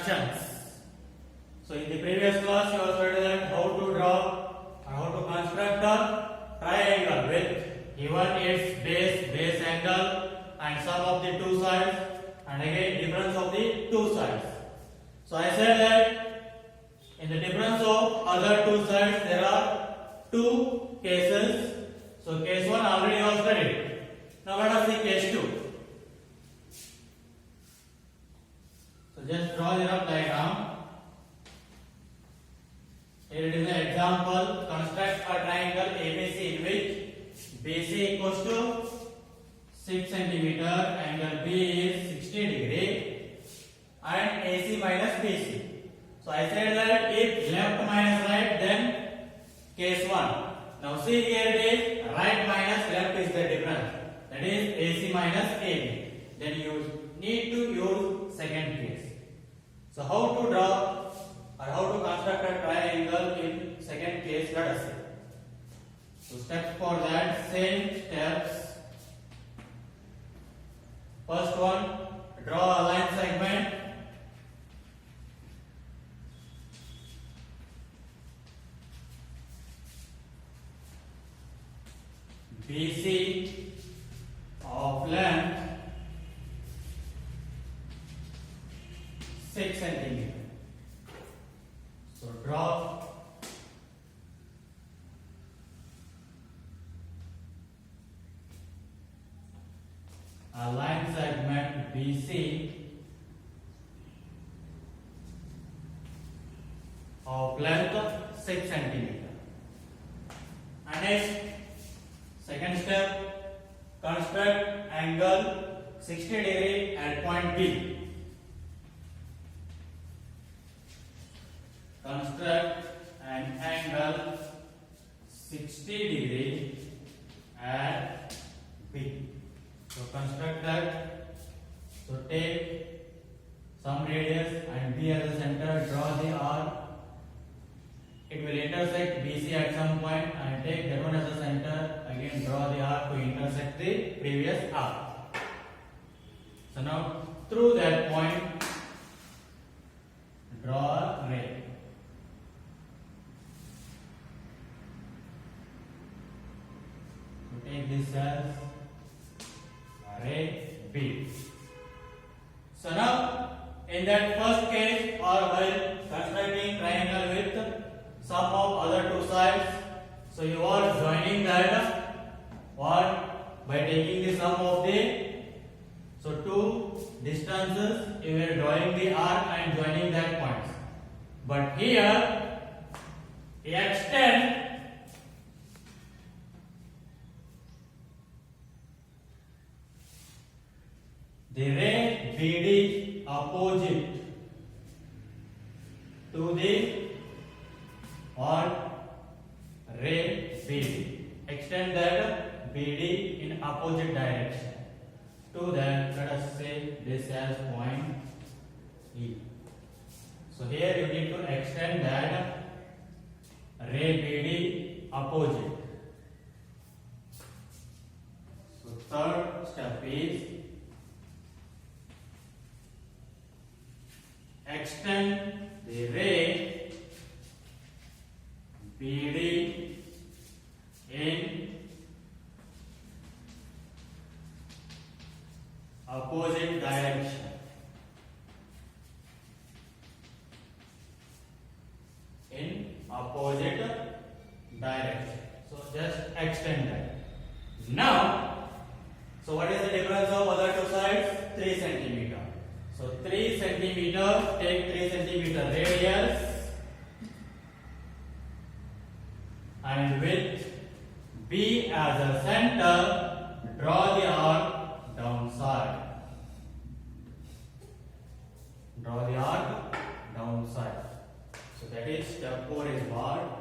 instructions. So in the previous class you have studied that how to draw or how to construct a triangle with given its base angle and sum of the two sides and again difference of the two sides. So I said that in the difference of other two sides there are two cases. So case 1 already was studied. Now let us see case 2. So just draw the rough diagram. Here it is an example. Construct a triangle ABC in which BC equals to 6 cm, angle B is 60 degree and AC minus BC. So I said that if left minus right, then case 1. Now see here it is right minus left is the difference. That is AC minus AB. Then you need to use second case. So how to draw or how to construct a triangle in second case, let us see. So steps for that, same steps. First one, draw a line segment. BC of length 6 cm. So draw a line segment BC of length 6 cm. And next, second step, construct angle 60 degree at point B. Construct an angle 60 degree at B. So construct that. So take some radius and B as the center, draw the arc. It will intersect BC at some point and take that one as the center, again draw the arc to intersect the previous arc. So now through that point draw a ray. So take this as ray B. So now in that first case or while constructing triangle with sum of other two sides, so you are joining that what by taking the sum of the two distances, you are drawing the arc and joining that points. But here extend the ray BD opposite to the ray BD. Extend that BD in opposite direction. To that, let us say this as point E. So here you need to extend that ray BD opposite. So third step is extend the ray BD in opposite direction. In opposite direction. So just extend that. Now, so what is the difference of other two sides? 3 cm. So 3 cm, take 3 cm radius and with B as a center, draw the arc downside. Draw the arc downside. So that is step 4 is what?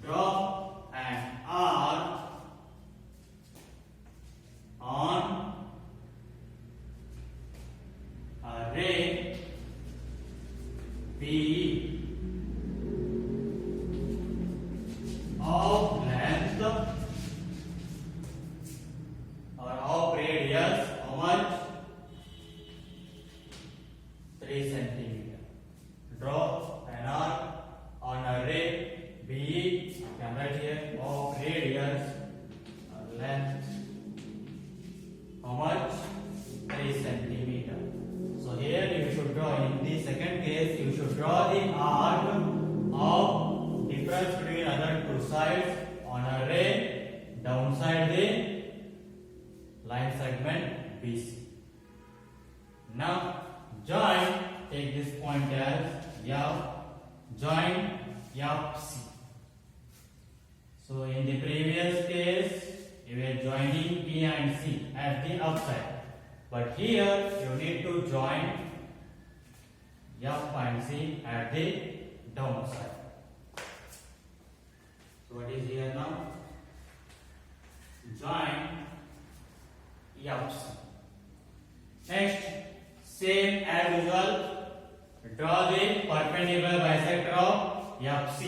Draw an arc on a ray B of length case, you should draw the arc of difference between other two sides on a ray downside the line segment BC. Now join, take this point as F, join FC. So in the previous case, you were joining B and C at the upside, but here you need to join F and C at the downside. So what is here now? Join FC. Next, same as usual, draw the perpendicular bisector of FC.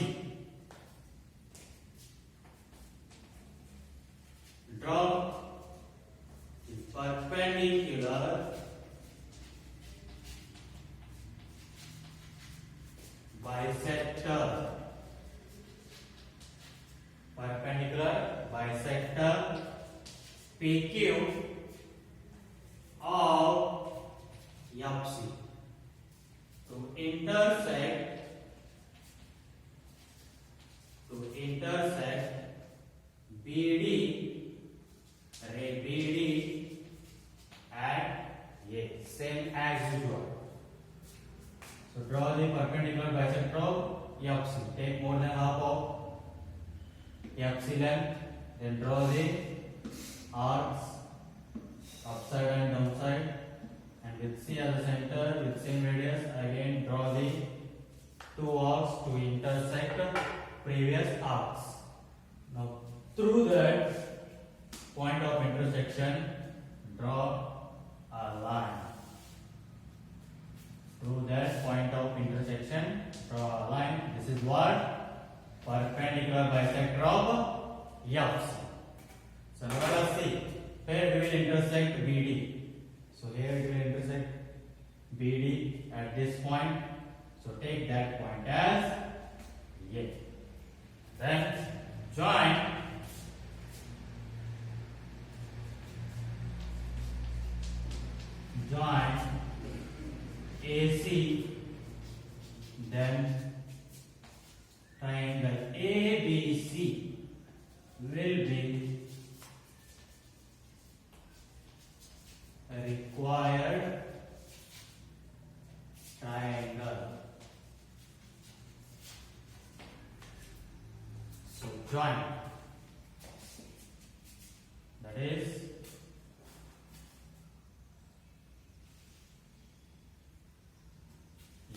Draw the perpendicular bisector. Perpendicular bisector PQ of FC to intersect BD, ray BD at A, same as usual. So draw the perpendicular bisector of FC. Take more than half of FC length, then draw the arcs upside and downside, and with C as the center with same radius, again draw the two arcs to intersect previous arcs. Now through that point of intersection, draw a line. Through that point of intersection, draw a line. This is what? Perpendicular bisector of FC. So now let us see. Here we will intersect BD. So here it will intersect BD at this point. So take that point as A. Then join AC, then triangle ABC will be a required triangle. So join, that is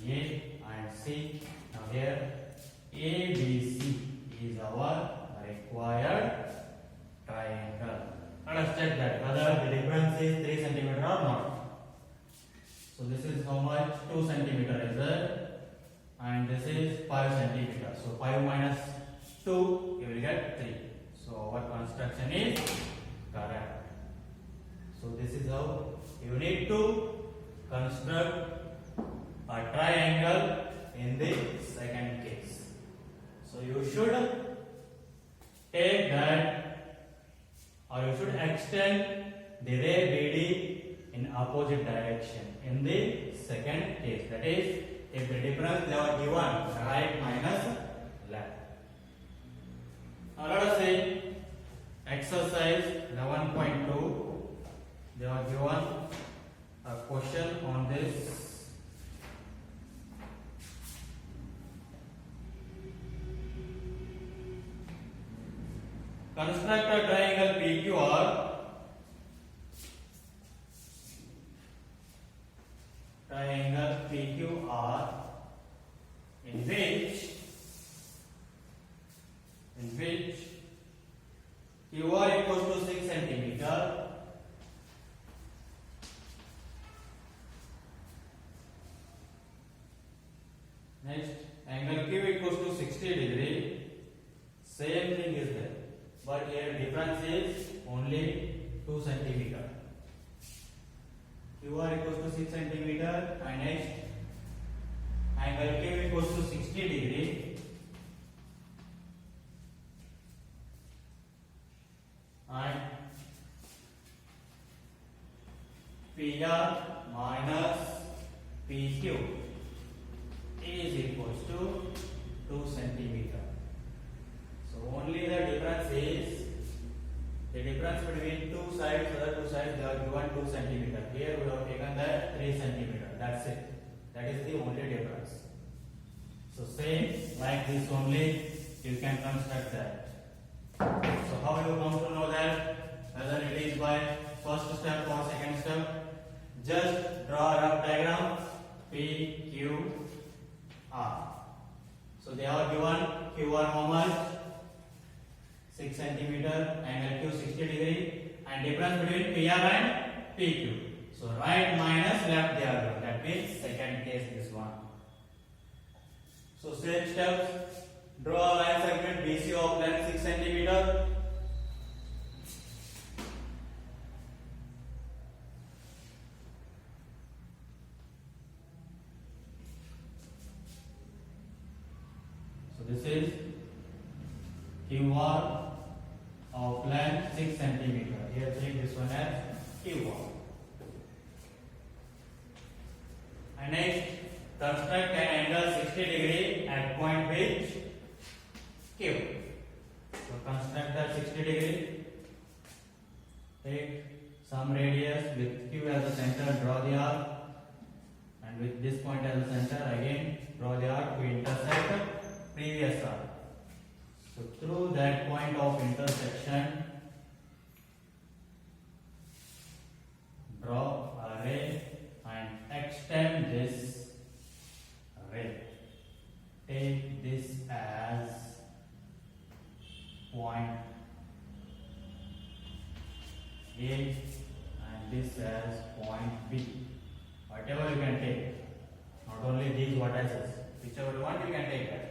A and C. Now here ABC is our required triangle. Let us check that whether the difference is 3 cm or not. So this is how much? 2 cm is there, and this is 5 cm. So 5 minus 2, you will get 3. So our construction is correct. So this is how you need to construct a triangle in the second case. So you should take that, or you should extend the ray BD in opposite direction in the second case. That is, if the difference they are given right minus left. Now let us say exercise 11.2. They are given a question on this. Construct a triangle PQR. Triangle PQR in which QR equals to 6 cm. Next, angle Q equals to 60 degree. Same thing is there, but here difference is only 2 cm. QR equals to 6 cm, and next angle Q equals to 60 degree. And PR minus PQ is equals to 2 centimeter. So only the difference is the difference between two sides. Other two sides they are given 2 centimeter. Here we have taken the 3 centimeter. That's it. That is the only difference. So same like this only you can construct that. So how you come to know that whether it is by first step or second step? Just draw a rough diagram P, Q, R. So they are given Q1 how much? 6 centimeter, angle Q 60 degree, and difference between PR and PQ. So right minus left they are given. That means second case this one. So same steps. Draw a line segment BC of length 6 centimeter. So this is QR of length 6 centimeter. Here take this one as QR. And next, construct an angle 60 degree at point which Q. So construct that 60 degree. Take some radius with Q as the center, draw the arc, and with this point as the center, again draw the arc to intersect previous arc. So through that point of intersection, draw a ray and extend this ray. Take this as point A and this as point B. Whatever you can take. Not only these vertices. Whichever you want you can take that.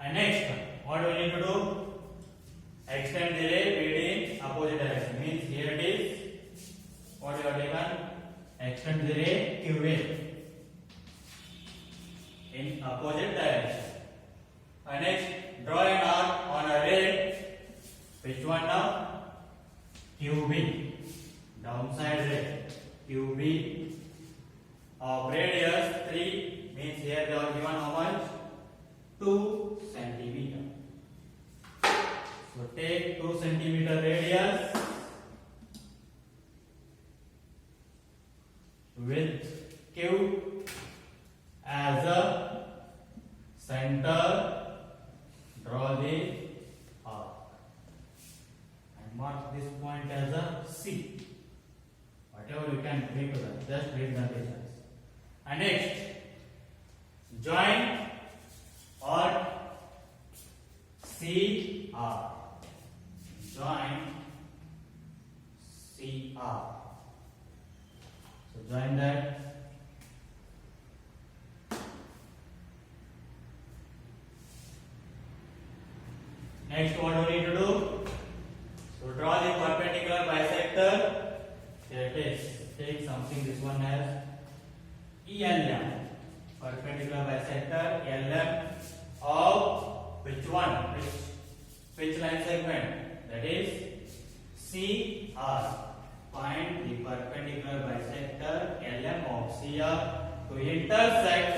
And next, what we need to do? Extend the ray in opposite direction. Means here it is. What you have taken? Extend the ray QA in opposite direction. And next, draw an arc on a ray. Which one now? QB. Downside ray. QB of radius 3 means here they are given how much? 2 centimeter. So take 2 centimeter radius with Q as a center. Draw the arc and mark this point as a C. Whatever you can read to that, just read the distance. And next, join or CR. Join CR. So join that. Next, what we need to do? So draw the perpendicular bisector. Here it is. Take something. This one as ELM. Perpendicular bisector LM of which one? Which line segment? That is CR. Find the perpendicular bisector LM of CR to intersect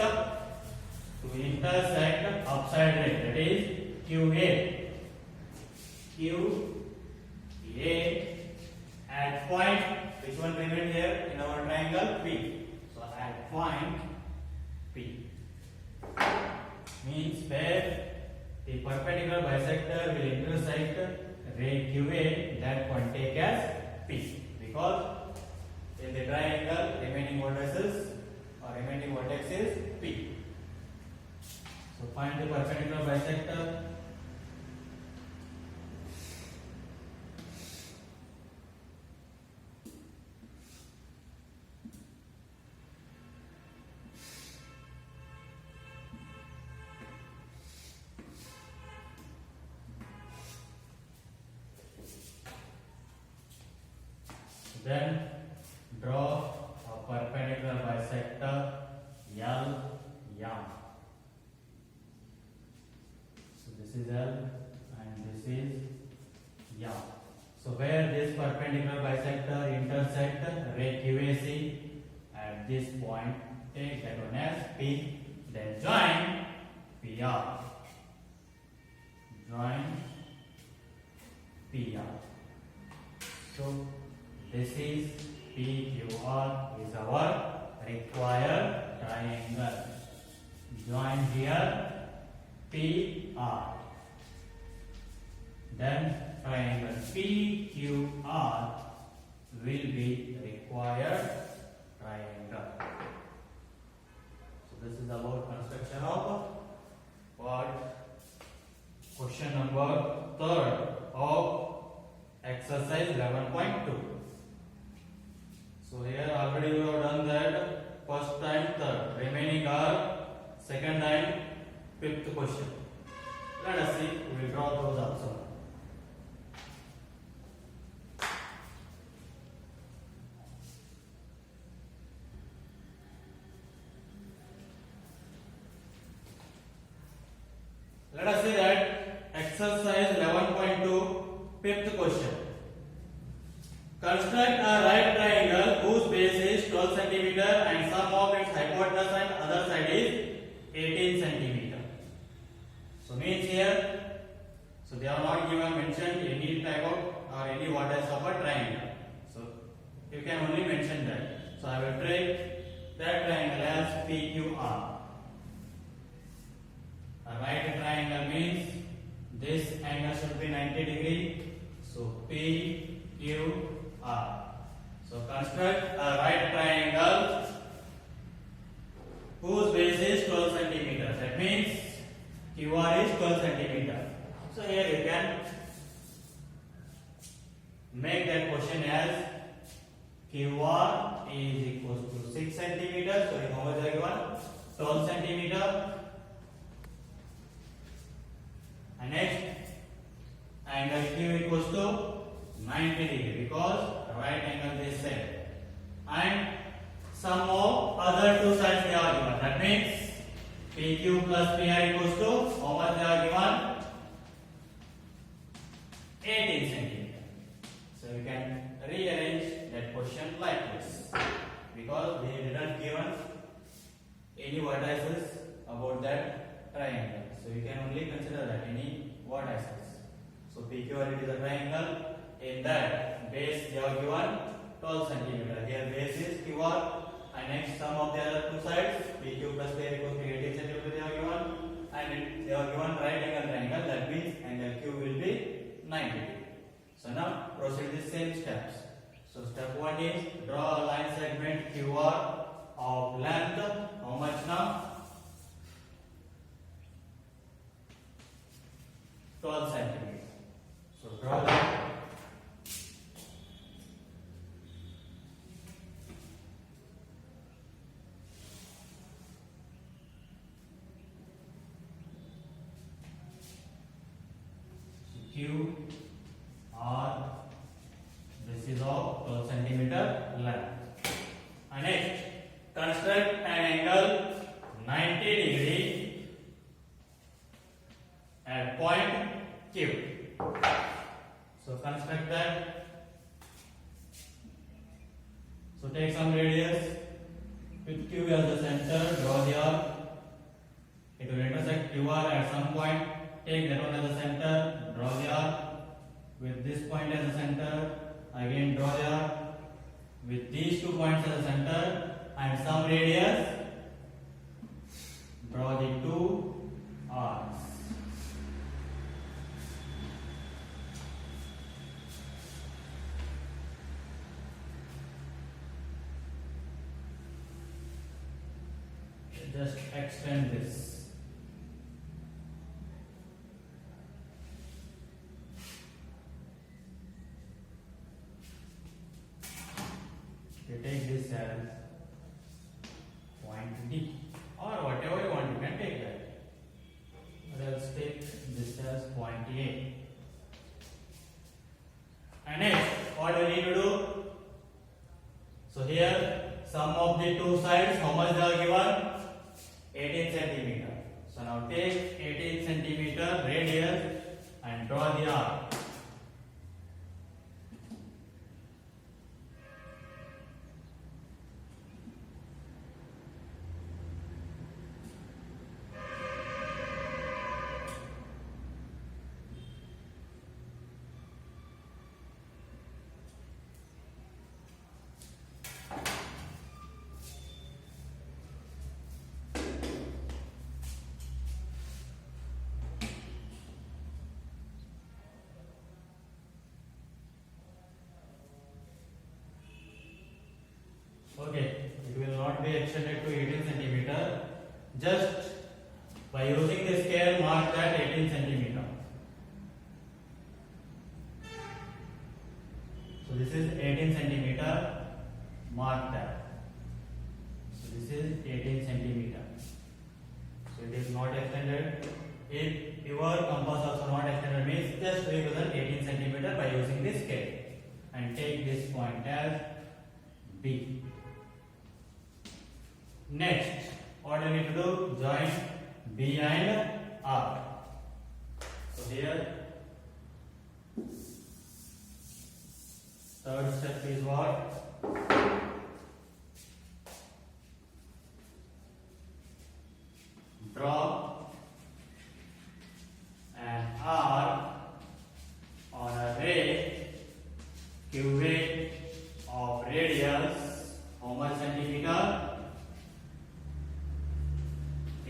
upside ray. That is QA. QA at point, which one remain here in our triangle? P. So at point P means where the perpendicular bisector will intersect ray QA, that point take as P, because in the triangle remaining vertices or remaining vertex is P. So find the perpendicular bisector. Then draw a perpendicular bisector L, M. So this is L and this is M. So where this perpendicular bisector intersect ray QAC at this point, take that one as P. Then join PR. Join PR. So this is PQR is our required triangle. Join here PR. Then triangle PQR will be required triangle. So this is about construction of what? Question number 3 of exercise 11.2. So here already we have done that first and third. Remaining are second and fifth question. Let us see. We will draw those also. Let us see that exercise 11.2 fifth question. Construct a right triangle whose base is 12 cm and sum of its hypotenuse and other side is 18 cm. So means here, so they are not given mentioned any type of or any vertex of a triangle. So you can only mention that. So I will take that triangle as PQR. A right triangle means this angle should be 90 degree. So PQR. So construct a right triangle whose base is 12 cm. That means QR is 12 cm. So here you can make that question as QR is equals to 6 cm. So how much is given? 12 cm. And next, angle Q equals to 90 degree because right angle is same. And sum of other two sides they are given. That means PQ plus PR equals to how much they are given? 18 cm. So you can rearrange that question like this because they didn't given any vertices about that triangle. So you can only consider that any vertices. So PQR it is a triangle. In that base they are given 12 cm. Here base is QR and next sum of the other two sides PQ plus PR equals to 18 cm they are given and they are given right angle triangle. That means angle Q will be 90 degree. So now proceed the same steps. So step 1 is draw a line segment QR of length how much now? 12 cm. So draw that. Q R this is of 12 cm length. And next construct an angle 90 degree at point Q. So construct that. So take some radius with Q as the center, draw the arc. It will intersect QR at some point. Take that one as the center, draw the arc. With this point as the center, again draw the arc. With these 2 points as the center and some radius, draw the 2 arcs. Just extend this. You take this as point D or whatever you want, you can take that. Let's take this as point A. And next, what do we need to do? So here, sum of the two sides, how much they are given? 18 cm. So now take 18 cm radius and draw the arc. not be extended to 18 centimeter. Just by using the scale, mark that 18 centimeter. So this is 18 centimeter. Mark that. So this is 18 centimeter. So it is not extended. If your compass also not extended means just represent 18 centimeter by using this scale and take this point as B. Next, what do you need to do? Join B and R. So here, third step is what? Draw an arc on a ray QA of radius how much centimeter?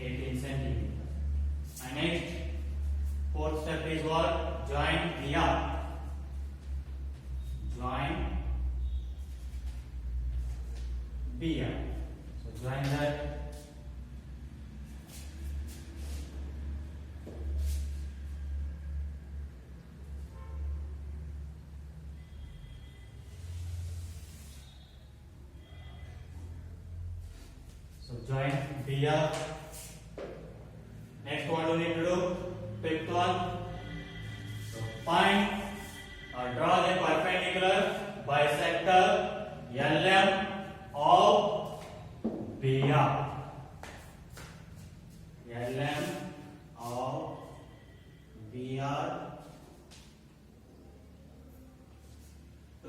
18 centimeter. And next, fourth step is what? Join the arc. Join BR. So join that. So join BR. Next, what do we need to do? Fifth one. So find or draw the perpendicular bisector LM of BR. LM of BR to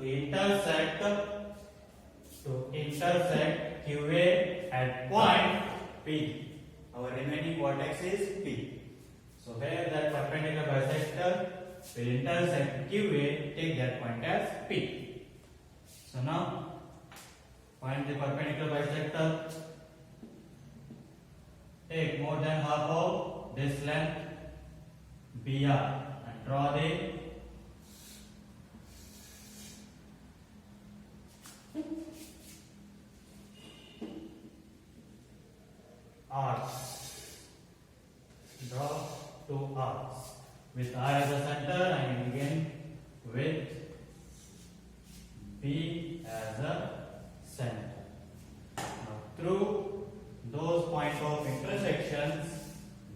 intersect QA at point P. Our remaining vertex is P. So where that perpendicular bisector will intersect QA, take that point as P. So now find the perpendicular bisector. Take more than half of this length BR and draw the arcs. Draw two arcs with R as a center and begin with B as a center. Now through those points of intersections,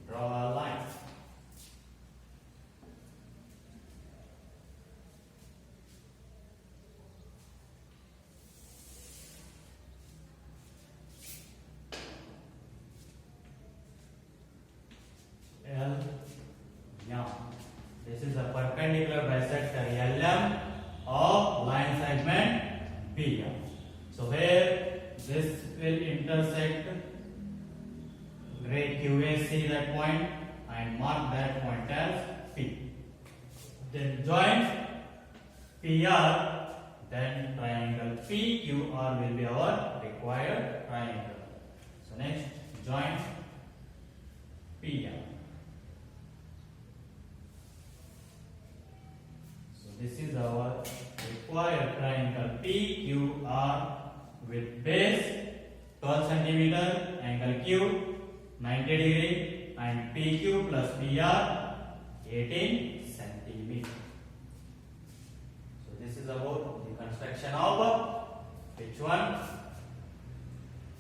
draw a line. L. Now, this is a perpendicular bisector LM of line segment BR. So where this will intersect ray QA, see that point and mark that point as P. Then join PR, then triangle PQR will be our required triangle. So next, join PR. This is our required triangle PQR with base 12 centimeter, angle Q 90 degree and PQ plus PR 18 centimeter. So this is about the construction of which one?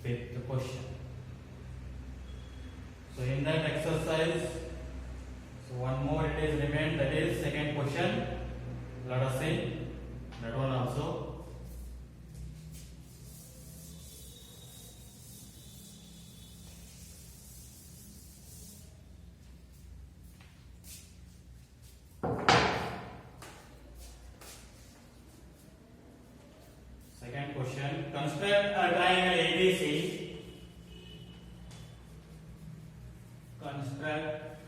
Fifth question. So in that exercise, so one more it is remained, that is second question. Let us see that one also. Second question. Construct a triangle ABC. Construct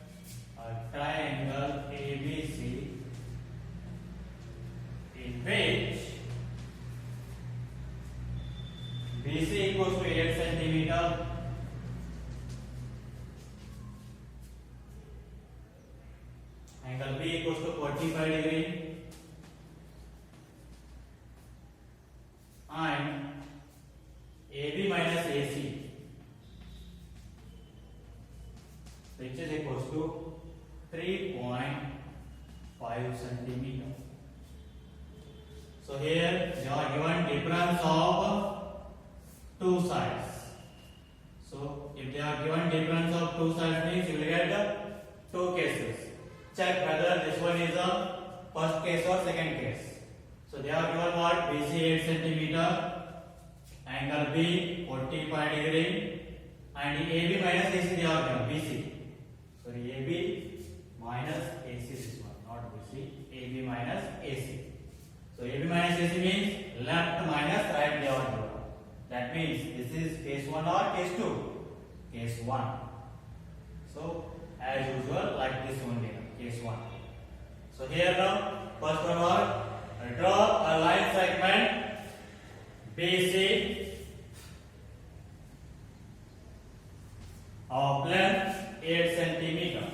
a triangle ABC in which BC equals to 8 centimeter, angle B equals to 45 degree, and AB minus AC two sides. So if they are given difference of two sides means you will get the two cases. Check whether this one is a first case or second case. So they are given what? BC 8 centimeter, angle B 45 degree, and AB minus AC they are given. BC. Sorry, AB minus AC this one, not BC. AB minus AC. So AB minus AC means left minus right they are given. That means this is case 1 or case 2? Case 1. So as usual like this only, case 1. So here now first one was draw a line segment BC of length 8 centimeter.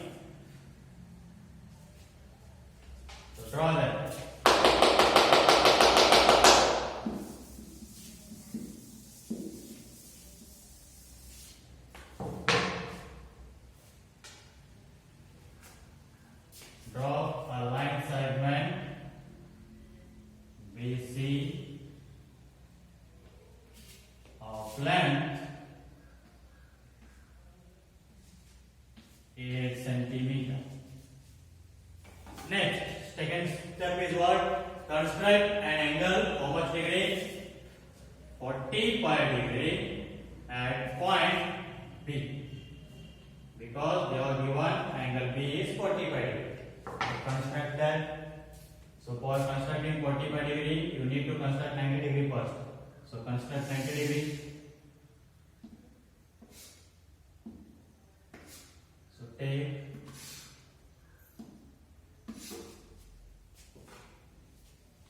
So draw that. Draw a line segment BC of length 8 centimeter. Next, second step is what? Construct an angle, how much degree? 45 degree at point B. Because they are given angle B is 45 degree. Construct that. So for constructing 45 degree, you need to construct 90 degree first. So construct 90 degree. So take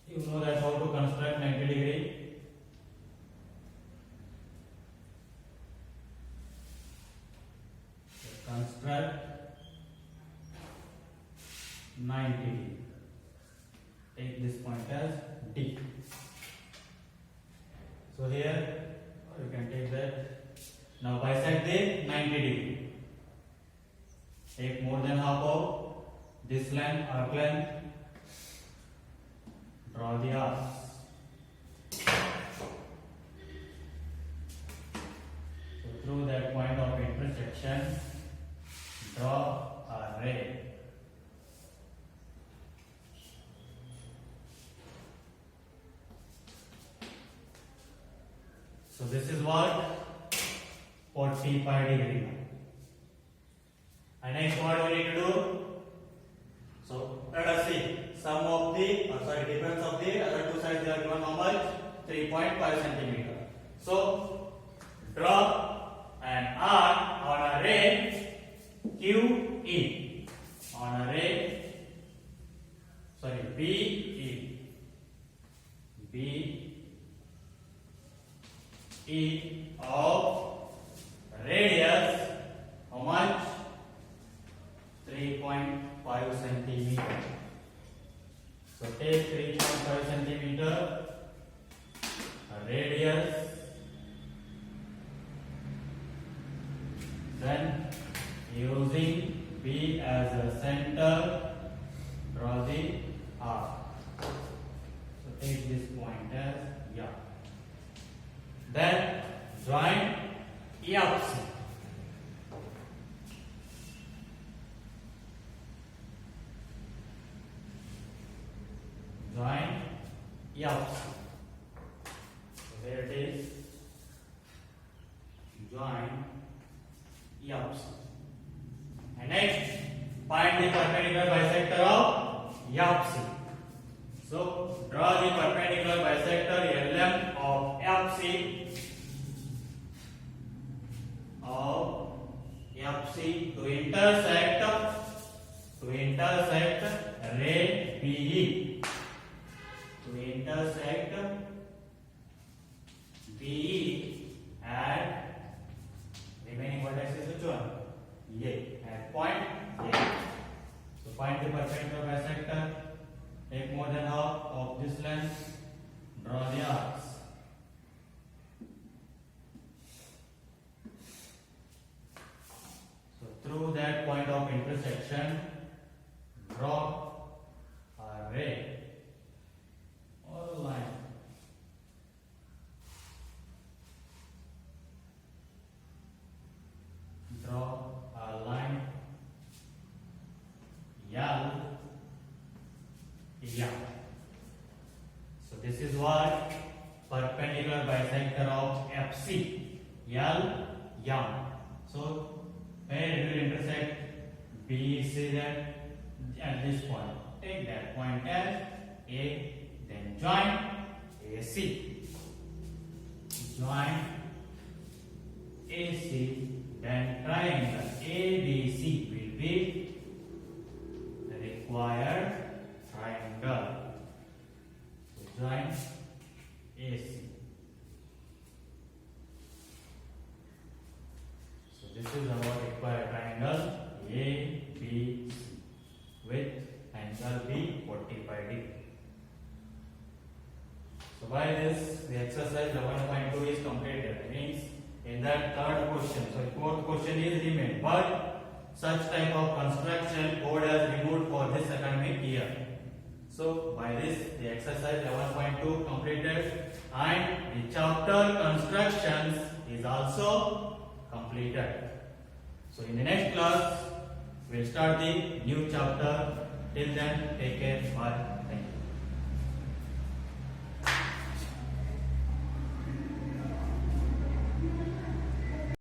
you know that how to construct 90 degree. So construct 90. Take this point as D. So here you can take that. Now bisect the 90 degree. Take more than half of this length, arc length. Draw the arcs. So through that point of intersection, draw a ray. So this is what? 45 degree. And next what we need to do? So let us see. Sum of the, difference of the other two sides they are given how much? 3.5 centimeter. So draw an arc on a ray QE. On a ray, BE. BE of radius how much? 3.5 centimeter. So take 3.5 centimeter radius, then using B as a center, draw the arc. So take this point as yeah. Then join EFC. Join EFC. So here it is. Join EFC. And next, find the perpendicular bisector of EFC. So draw the perpendicular bisector LM of FC to intersect ray BE. To intersect BE at remaining vertex is which one? A. At point A. So find the perpendicular bisector. Take more than half of this length. Draw the arcs. So through that point of intersection, draw a ray or line. of FC. L, young. So where it will intersect BC at this point. Take that point as A, then join AC. Join AC, then triangle ABC will be the required triangle. So join AC. So this is our required triangle ABC with angle B 45 degree. So by this, the exercise 11.2 is completed. Means in that third question, so fourth question is remained, but such type of construction code has removed for this academic year. So by this, the exercise 11.2 completed and the chapter constructions is also completed. So in the next class, we'll start the new chapter. Till then, take care. Bye.